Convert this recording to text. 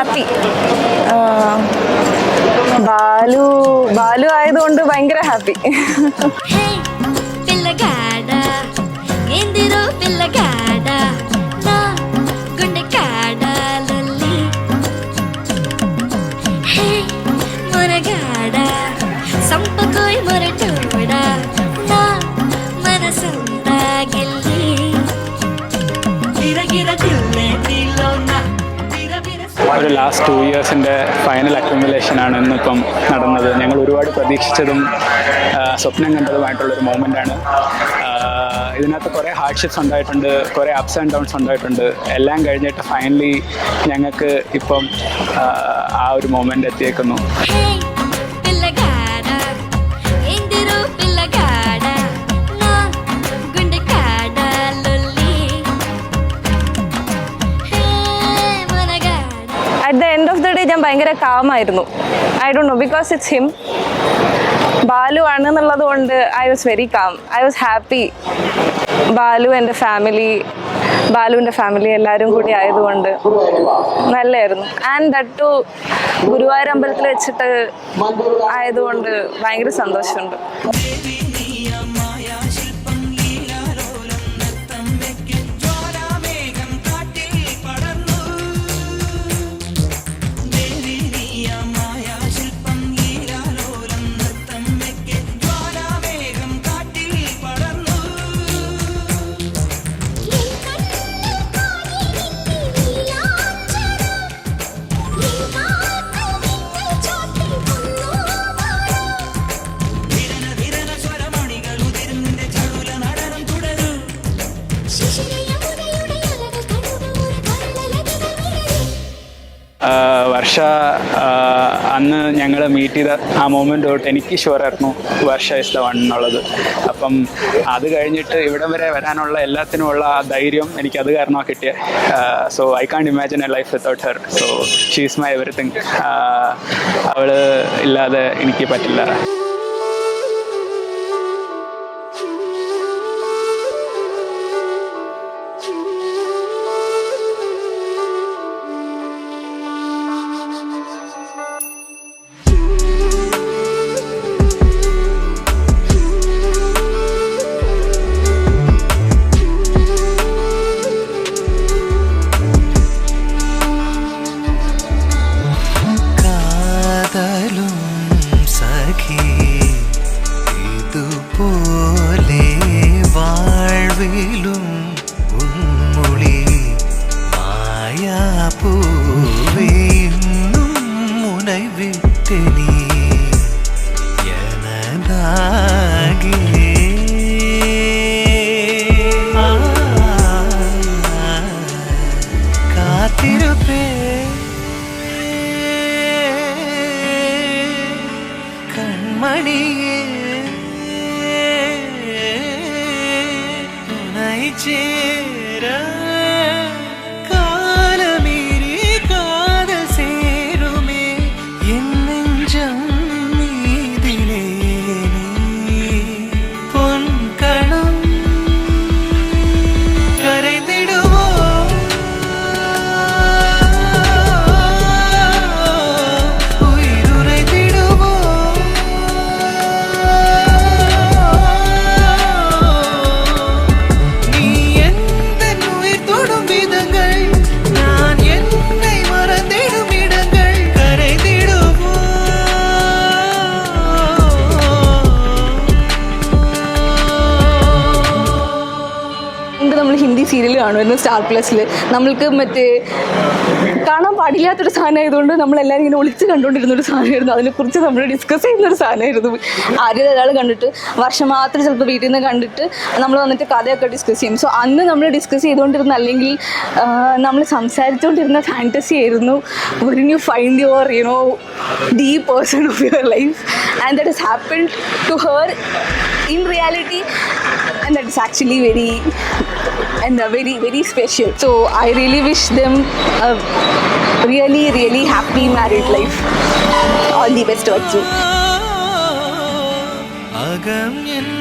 Happy. Balu ആയതുകൊണ്ട് ഭയങ്കര happy. ഒരു ലാസ്റ്റ് 2 ഇയേഴ്സിൻ്റെ ഫൈനൽ അക്യുമുലേഷനാണ് ഇന്നിപ്പം നടന്നത്. ഞങ്ങൾ ഒരുപാട് പ്രതീക്ഷിച്ചതും സ്വപ്നം കണ്ടതുമായിട്ടുള്ളൊരു മൊമെൻ്റാണ്. ഇതിനകത്ത് കുറേ ഹാർഡ്ഷിപ്സ് ഉണ്ടായിട്ടുണ്ട്, കുറേ അപ്സ് ആൻഡ് ഡൗൺസ് ഉണ്ടായിട്ടുണ്ട്. എല്ലാം കഴിഞ്ഞിട്ട് ഫൈനലി ഞങ്ങൾക്ക് ഇപ്പം ആ ഒരു മൊമെൻ്റ് എത്തിയേക്കുന്നു. At the end of the day ഞാൻ ഭയങ്കര കാമായിരുന്നു. I don't know because it's him. Balu ആണെന്നുള്ളത് കൊണ്ട് I was very calm. I was happy. ബാലുവിൻ്റെ ഫാമിലി എല്ലാവരും കൂടി ആയതുകൊണ്ട് നല്ലതായിരുന്നു. ആൻഡ് ദാറ്റ് ടു ഗുരുവായൂർ അമ്പലത്തിൽ വെച്ചിട്ട് ആയതുകൊണ്ട് ഭയങ്കര സന്തോഷമുണ്ട്. വർഷ അന്ന് ഞങ്ങൾ മീറ്റ് ചെയ്ത ആ മൊമെൻ്റ് തൊട്ട് എനിക്ക് ഷുവറായിരുന്നു വർഷ ഇസ് ദ വൺ എന്നുള്ളത്. അപ്പം അത് കഴിഞ്ഞിട്ട് ഇവിടം വരെ വരാനുള്ള എല്ലാത്തിനുമുള്ള ആ ധൈര്യം എനിക്കത് കാരണമാണ് കിട്ടിയത്. So I can't imagine A life without her. So she is my everything. അവൾ ഇല്ലാതെ എനിക്ക് പറ്റില്ല. സീരിയൽ കാണുമായിരുന്നു സ്റ്റാർ പ്ലസിൽ. നമ്മൾക്ക് മറ്റേ കാണാൻ പാടില്ലാത്തൊരു സാധനമായതുകൊണ്ട് നമ്മളെല്ലാവരും ഇങ്ങനെ ഒളിച്ച് കണ്ടുകൊണ്ടിരുന്നൊരു സാധനമായിരുന്നു. അതിനെക്കുറിച്ച് നമ്മൾ ഡിസ്കസ് ചെയ്യുന്നൊരു സാധനമായിരുന്നു. ആദ്യം ഒരാൾ കണ്ടിട്ട് വർഷം മാത്രം ചിലപ്പോൾ വീട്ടിൽ നിന്ന് കണ്ടിട്ട് നമ്മൾ വന്നിട്ട് കഥയൊക്കെ ഡിസ്കസ് ചെയ്യും. സോ അന്ന് നമ്മൾ ഡിസ്കസ് ചെയ്തുകൊണ്ടിരുന്ന അല്ലെങ്കിൽ നമ്മൾ സംസാരിച്ചുകൊണ്ടിരുന്ന ഫാൻറ്റസി ആയിരുന്നു when you find your deep person of your life and that has happened to her in reality, and that is actually very very special. So I really wish them a really happy married life. All the best to you.